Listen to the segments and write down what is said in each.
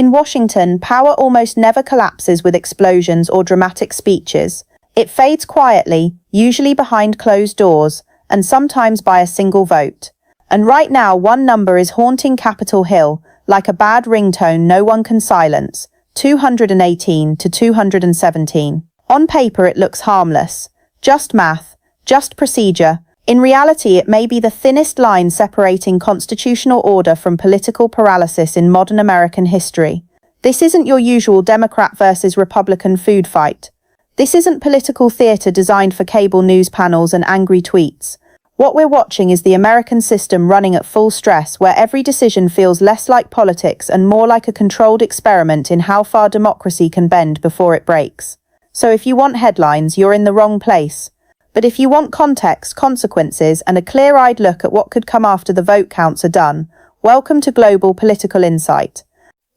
In Washington, power almost never collapses with explosions or dramatic speeches. It fades quietly, usually behind closed doors, and sometimes by a single vote. And right now, one number is haunting Capitol Hill, like a bad ringtone no one can silence: 218 to 217. On paper, it looks harmless. Just math, just procedure. In reality, it may be the thinnest line separating constitutional order from political paralysis in modern American history. This isn't your usual Democrat versus Republican food fight. This isn't political theater designed for cable news panels and angry tweets. What we're watching is the American system running at full stress, where every decision feels less like politics and more like a controlled experiment in how far democracy can bend before it breaks. So if you want headlines, you're in the wrong place. But if you want context, consequences, and a clear-eyed look at what could come after the vote counts are done, welcome to Global Political Insight.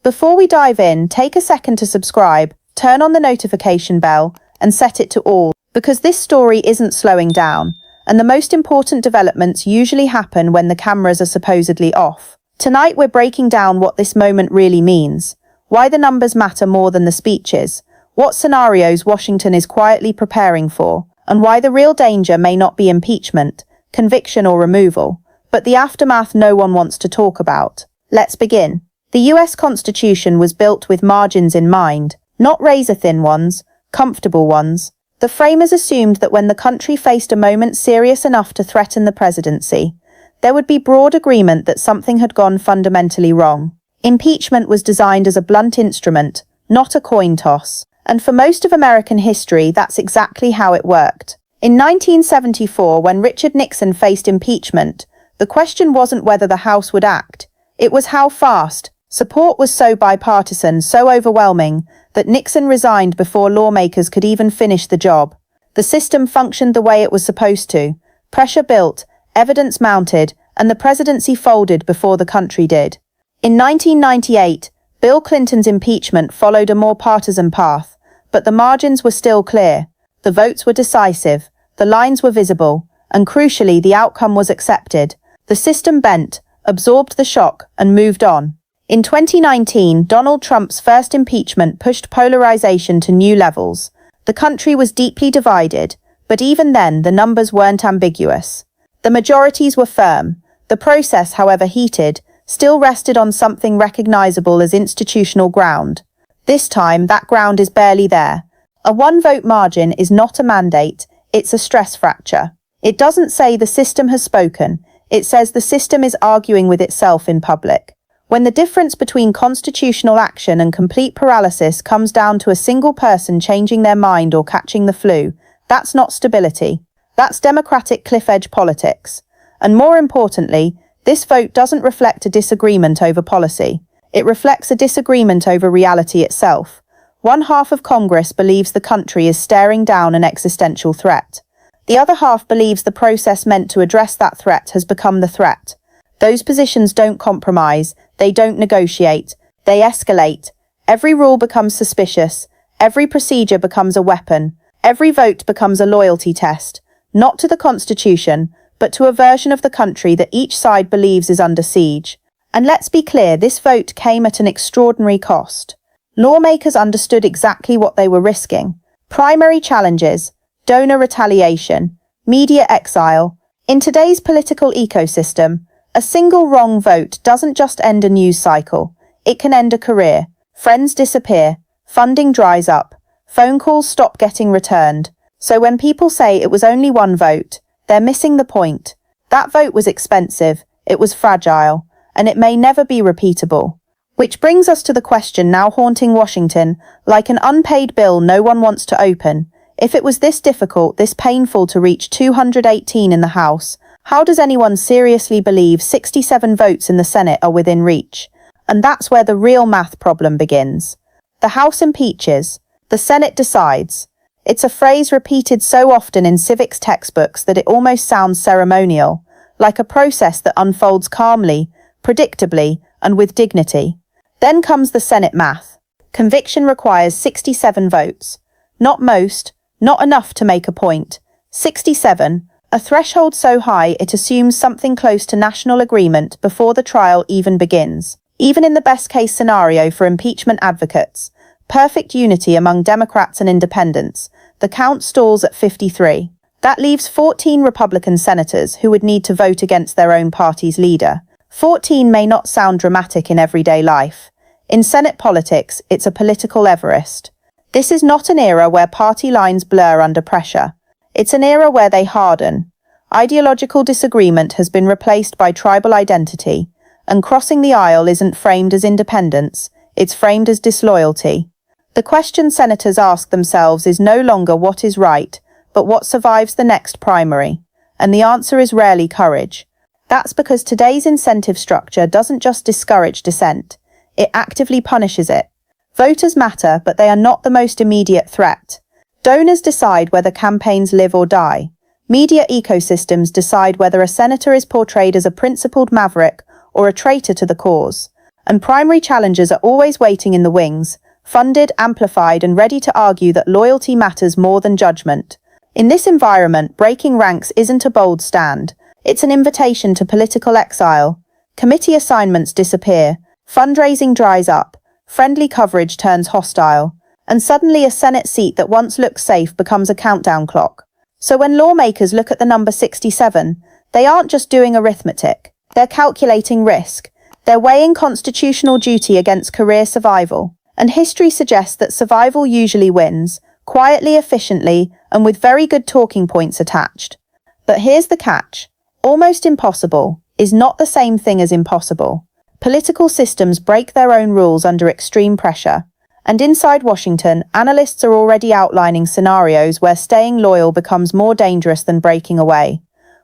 Before we dive in, take a second to subscribe, turn on the notification bell, and set it to all, because this story isn't slowing down, and the most important developments usually happen when the cameras are supposedly off. Tonight we're breaking down what this moment really means, why the numbers matter more than the speeches, what scenarios Washington is quietly preparing for, and why the real danger may not be impeachment, conviction or removal, but the aftermath no one wants to talk about. Let's begin. The US Constitution was built with margins in mind, not razor-thin ones, comfortable ones. The framers assumed that when the country faced a moment serious enough to threaten the presidency, there would be broad agreement that something had gone fundamentally wrong. Impeachment was designed as a blunt instrument, not a coin toss. And for most of American history, that's exactly how it worked. In 1974, when Richard Nixon faced impeachment, the question wasn't whether the House would act. It was how fast. Support was so bipartisan, so overwhelming, that Nixon resigned before lawmakers could even finish the job. The system functioned the way it was supposed to. Pressure built, evidence mounted, and the presidency folded before the country did. In 1998, Bill Clinton's impeachment followed a more partisan path, but the margins were still clear. The votes were decisive, the lines were visible, and crucially, the outcome was accepted. The system bent, absorbed the shock, and moved on. In 2019, Donald Trump's first impeachment pushed polarization to new levels. The country was deeply divided, but even then, the numbers weren't ambiguous. The majorities were firm. The process, however heated, still rested on something recognizable as institutional ground. This time, that ground is barely there. A one-vote margin is not a mandate, it's a stress fracture. It doesn't say the system has spoken, it says the system is arguing with itself in public. When the difference between constitutional action and complete paralysis comes down to a single person changing their mind or catching the flu, that's not stability. That's democratic cliff-edge politics. And more importantly, this vote doesn't reflect a disagreement over policy. It reflects a disagreement over reality itself. One half of Congress believes the country is staring down an existential threat. The other half believes the process meant to address that threat has become the threat. Those positions don't compromise, they don't negotiate, they escalate. Every rule becomes suspicious, every procedure becomes a weapon, every vote becomes a loyalty test, not to the Constitution, but to a version of the country that each side believes is under siege. And let's be clear, this vote came at an extraordinary cost. Lawmakers understood exactly what they were risking. Primary challenges, donor retaliation, media exile. In today's political ecosystem, a single wrong vote doesn't just end a news cycle. It can end a career. Friends disappear, funding dries up, phone calls stop getting returned. So when people say it was only one vote, they're missing the point. That vote was expensive, it was fragile, and it may never be repeatable. Which brings us to the question now haunting Washington, like an unpaid bill no one wants to open. If it was this difficult, this painful to reach 218 in the House, how does anyone seriously believe 67 votes in the Senate are within reach? And that's where the real math problem begins. The House impeaches, the Senate decides. It's a phrase repeated so often in civics textbooks that it almost sounds ceremonial, like a process that unfolds calmly, predictably, and with dignity. Then comes the Senate math. Conviction requires 67 votes. Not most, not enough to make a point. 67, a threshold so high it assumes something close to national agreement before the trial even begins. Even in the best-case scenario for impeachment advocates, perfect unity among Democrats and independents, the count stalls at 53. That leaves 14 Republican senators who would need to vote against their own party's leader. 14 may not sound dramatic in everyday life. In Senate politics, it's a political Everest. This is not an era where party lines blur under pressure. It's an era where they harden. Ideological disagreement has been replaced by tribal identity, and crossing the aisle isn't framed as independence, it's framed as disloyalty. The question senators ask themselves is no longer what is right, but what survives the next primary. And the answer is rarely courage. That's because today's incentive structure doesn't just discourage dissent, it actively punishes it. Voters matter, but they are not the most immediate threat. Donors decide whether campaigns live or die. Media ecosystems decide whether a senator is portrayed as a principled maverick or a traitor to the cause. And primary challengers are always waiting in the wings, funded, amplified, and ready to argue that loyalty matters more than judgment. In this environment, breaking ranks isn't a bold stand. It's an invitation to political exile. Committee assignments disappear, fundraising dries up, friendly coverage turns hostile, and suddenly a Senate seat that once looked safe becomes a countdown clock. So when lawmakers look at the number 67, they aren't just doing arithmetic. They're calculating risk. They're weighing constitutional duty against career survival. And history suggests that survival usually wins, quietly, efficiently, and with very good talking points attached. But here's the catch. Almost impossible is not the same thing as impossible. Political systems break their own rules under extreme pressure. And inside Washington, analysts are already outlining scenarios where staying loyal becomes more dangerous than breaking away,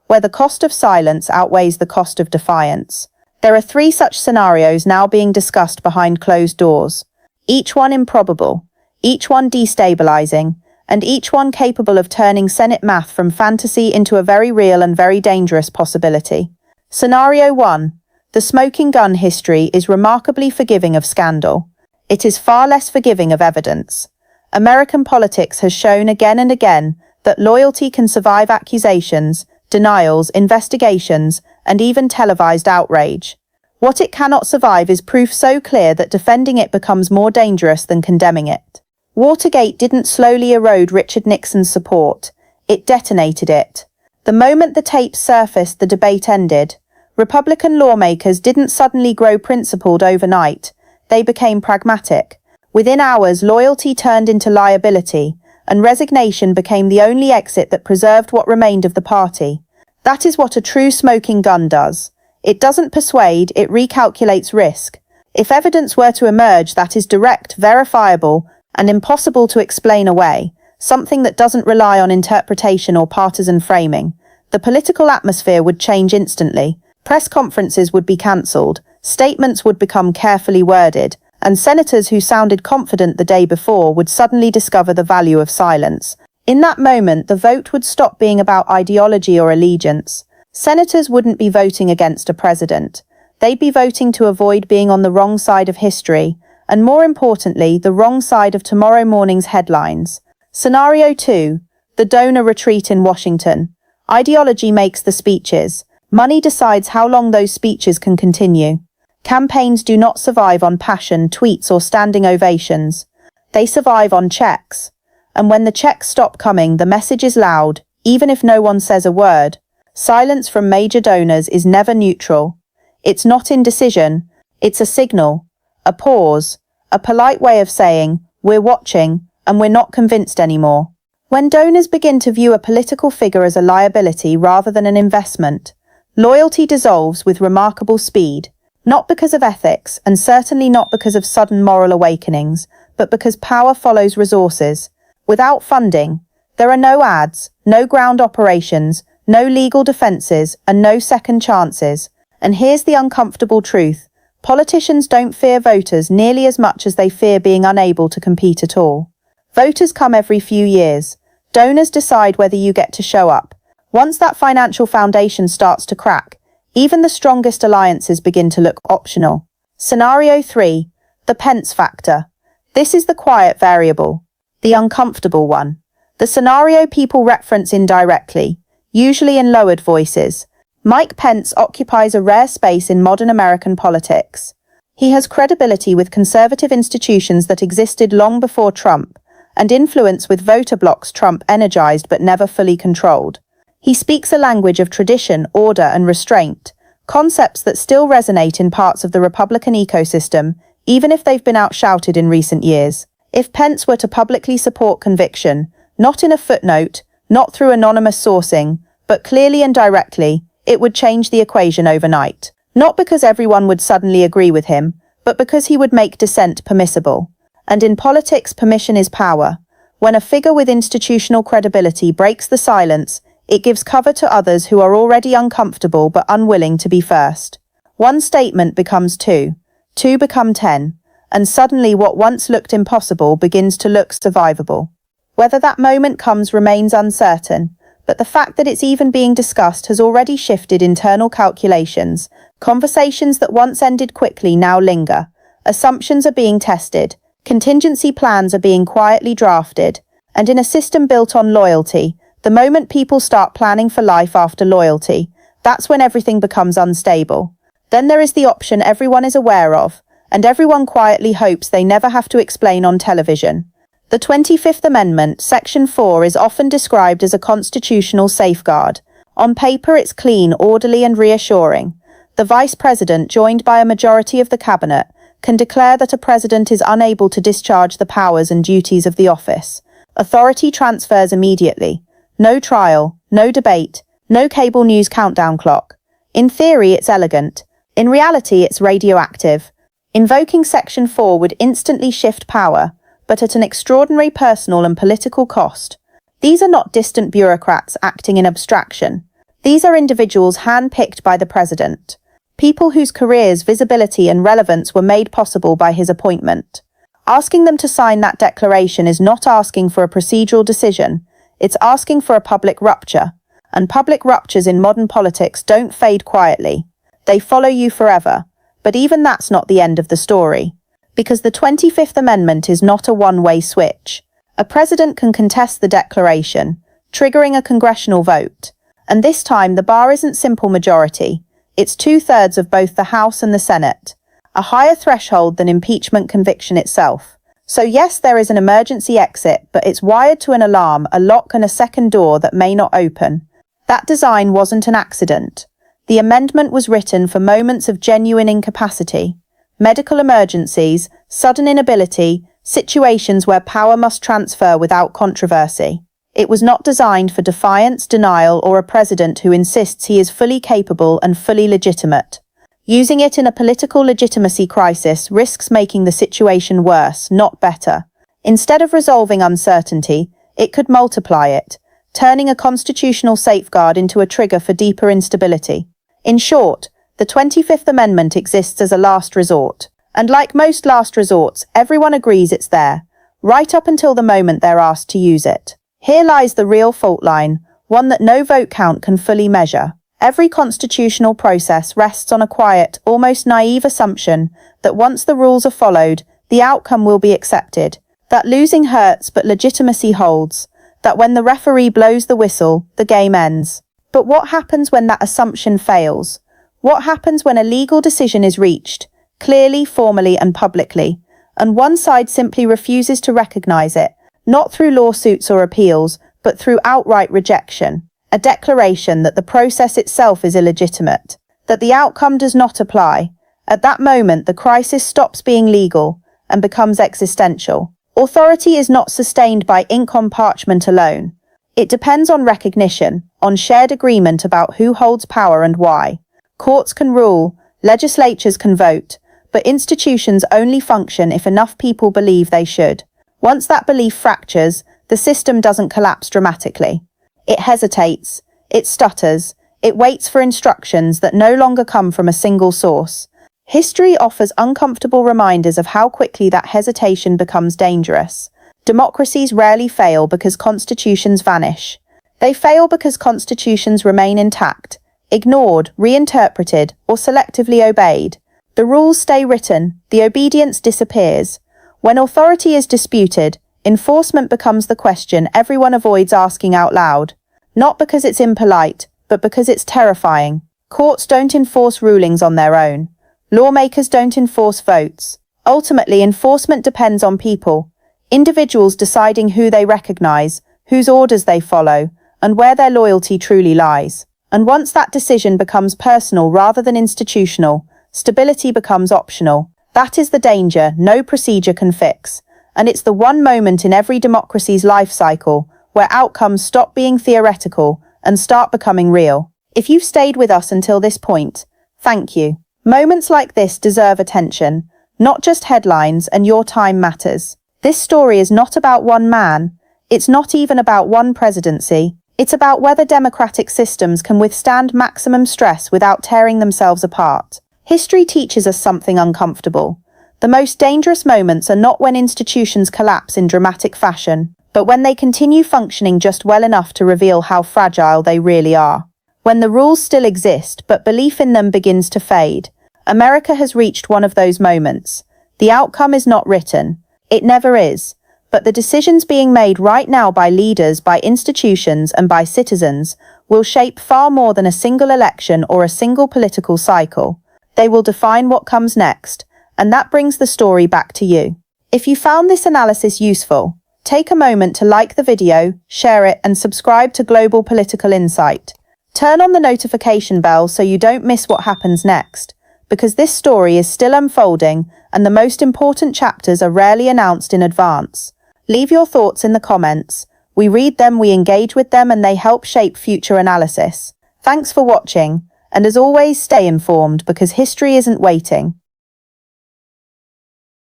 where the cost of silence outweighs the cost of defiance. There are 3 such scenarios now being discussed behind closed doors, each one improbable, each one destabilizing, and each one capable of turning Senate math from fantasy into a very real and very dangerous possibility. Scenario 1. The smoking gun history is remarkably forgiving of scandal. It is far less forgiving of evidence. American politics has shown again and again that loyalty can survive accusations, denials, investigations, and even televised outrage. What it cannot survive is proof so clear that defending it becomes more dangerous than condemning it. Watergate didn't slowly erode Richard Nixon's support, it detonated it. The moment the tapes surfaced, the debate ended. Republican lawmakers didn't suddenly grow principled overnight. They became pragmatic. Within hours, loyalty turned into liability, and resignation became the only exit that preserved what remained of the party. That is what a true smoking gun does. It doesn't persuade, it recalculates risk. If evidence were to emerge that is direct, verifiable, and impossible to explain away, something that doesn't rely on interpretation or partisan framing, the political atmosphere would change instantly. Press conferences would be cancelled, statements would become carefully worded, and senators who sounded confident the day before would suddenly discover the value of silence. In that moment, the vote would stop being about ideology or allegiance. Senators wouldn't be voting against a president. They'd be voting to avoid being on the wrong side of history, and more importantly, the wrong side of tomorrow morning's headlines. Scenario 2. The donor retreat in Washington. Ideology makes the speeches. Money decides how long those speeches can continue. Campaigns do not survive on passion, tweets, or standing ovations. They survive on checks. And when the checks stop coming, the message is loud, even if no one says a word. Silence from major donors is never neutral. It's not indecision, it's a signal, a pause, a polite way of saying, we're watching, and we're not convinced anymore. When donors begin to view a political figure as a liability rather than an investment, loyalty dissolves with remarkable speed. Not because of ethics, and certainly not because of sudden moral awakenings, but because power follows resources. Without funding, there are no ads, no ground operations, no legal defenses, and no second chances. And here's the uncomfortable truth. Politicians don't fear voters nearly as much as they fear being unable to compete at all. Voters come every few years. Donors decide whether you get to show up. Once that financial foundation starts to crack, even the strongest alliances begin to look optional. Scenario 3. The Pence factor. This is the quiet variable, the uncomfortable one. The scenario people reference indirectly, usually in lowered voices. Mike Pence occupies a rare space in modern American politics. He has credibility with conservative institutions that existed long before Trump, and influence with voter blocs Trump energized but never fully controlled. He speaks a language of tradition, order, and restraint, concepts that still resonate in parts of the Republican ecosystem, even if they've been outshouted in recent years. If Pence were to publicly support conviction, not in a footnote, not through anonymous sourcing, but clearly and directly, it would change the equation overnight. Not because everyone would suddenly agree with him, but because he would make dissent permissible. And in politics, permission is power. When a figure with institutional credibility breaks the silence, it gives cover to others who are already uncomfortable but unwilling to be first. One statement becomes two become 10, and suddenly what once looked impossible begins to look survivable. Whether that moment comes remains uncertain, but the fact that it's even being discussed has already shifted internal calculations. Conversations that once ended quickly now linger. Assumptions are being tested. Contingency plans are being quietly drafted. And in a system built on loyalty, the moment people start planning for life after loyalty, that's when everything becomes unstable. Then there is the option everyone is aware of, and everyone quietly hopes they never have to explain on television. The 25th Amendment, Section 4, is often described as a constitutional safeguard. On paper, it's clean, orderly, and reassuring. The Vice President, joined by a majority of the Cabinet, can declare that a president is unable to discharge the powers and duties of the office. Authority transfers immediately. No trial, no debate, no cable news countdown clock. In theory, it's elegant. In reality, it's radioactive. Invoking Section 4 would instantly shift power, but at an extraordinary personal and political cost. These are not distant bureaucrats acting in abstraction. These are individuals hand-picked by the president. People whose careers, visibility, and relevance were made possible by his appointment. Asking them to sign that declaration is not asking for a procedural decision, it's asking for a public rupture. And public ruptures in modern politics don't fade quietly. They follow you forever. But even that's not the end of the story. Because the 25th Amendment is not a one-way switch. A president can contest the declaration, triggering a congressional vote. And this time the bar isn't simple majority. It's 2/3 of both the House and the Senate, a higher threshold than impeachment conviction itself. So yes, there is an emergency exit, but it's wired to an alarm, a lock, and a second door that may not open. That design wasn't an accident. The amendment was written for moments of genuine incapacity, medical emergencies, sudden inability, situations where power must transfer without controversy. It was not designed for defiance, denial, or a president who insists he is fully capable and fully legitimate. Using it in a political legitimacy crisis risks making the situation worse, not better. Instead of resolving uncertainty, it could multiply it, turning a constitutional safeguard into a trigger for deeper instability. In short, the 25th Amendment exists as a last resort. And like most last resorts, everyone agrees it's there, right up until the moment they're asked to use it. Here lies the real fault line, one that no vote count can fully measure. Every constitutional process rests on a quiet, almost naive assumption that once the rules are followed, the outcome will be accepted, that losing hurts but legitimacy holds, that when the referee blows the whistle, the game ends. But what happens when that assumption fails? What happens when a legal decision is reached, clearly, formally, and publicly, and one side simply refuses to recognize it? Not through lawsuits or appeals, but through outright rejection, a declaration that the process itself is illegitimate, that the outcome does not apply. At that moment, the crisis stops being legal and becomes existential. Authority is not sustained by ink on parchment alone. It depends on recognition, on shared agreement about who holds power and why. Courts can rule, legislatures can vote, but institutions only function if enough people believe they should. Once that belief fractures, the system doesn't collapse dramatically. It hesitates, it stutters, it waits for instructions that no longer come from a single source. History offers uncomfortable reminders of how quickly that hesitation becomes dangerous. Democracies rarely fail because constitutions vanish. They fail because constitutions remain intact, ignored, reinterpreted, or selectively obeyed. The rules stay written, the obedience disappears. When authority is disputed, enforcement becomes the question everyone avoids asking out loud. Not because it's impolite, but because it's terrifying. Courts don't enforce rulings on their own. Lawmakers don't enforce votes. Ultimately, enforcement depends on people, individuals deciding who they recognize, whose orders they follow, and where their loyalty truly lies. And once that decision becomes personal rather than institutional, stability becomes optional. That is the danger no procedure can fix. And it's the one moment in every democracy's life cycle where outcomes stop being theoretical and start becoming real. If you've stayed with us until this point, thank you. Moments like this deserve attention, not just headlines, and your time matters. This story is not about one man. It's not even about one presidency. It's about whether democratic systems can withstand maximum stress without tearing themselves apart. History teaches us something uncomfortable. The most dangerous moments are not when institutions collapse in dramatic fashion, but when they continue functioning just well enough to reveal how fragile they really are. When the rules still exist, but belief in them begins to fade. America has reached one of those moments. The outcome is not written. It never is. But the decisions being made right now by leaders, by institutions, and by citizens will shape far more than a single election or a single political cycle. They will define what comes next, and that brings the story back to you. If you found this analysis useful, take a moment to like the video, share it, and subscribe to Global Political Insight. Turn on the notification bell so you don't miss what happens next, because this story is still unfolding and the most important chapters are rarely announced in advance. Leave your thoughts in the comments. We read them, we engage with them, and they help shape future analysis. Thanks for watching, and as always, stay informed because history isn't waiting.